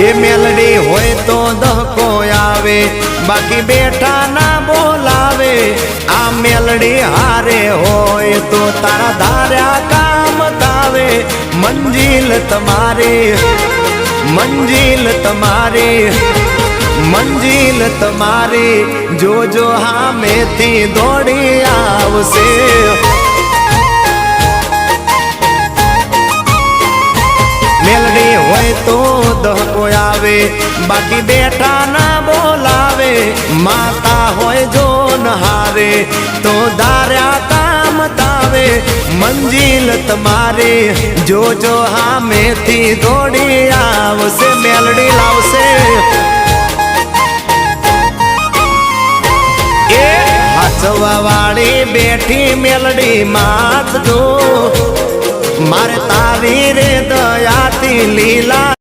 એ મેલડી હોય તો દહકો આવે, બાકી બેઠા ના બોલાવે। આ મેલડી હારે હોય તો તારા ધાર્યા કામ થાવે। મંજિલ તમારી, મંજિલ તમારી, મંજિલ તમારી, જોજો હામેથી દોડી આવશે। મેલડી હોય તો દહકો આવે, બાકી બેઠા ના બોલાવે। માતા હોય જો નહારે તો ધાર્યા કામ થાવે। મંજિલ તમારી, જોજો હામેથી દોડી આવશે। મેલડી લાવશે। એ હાચવા વાળી બેઠી મેલડી માત જો, મારે તારી રે દયાથી લીલા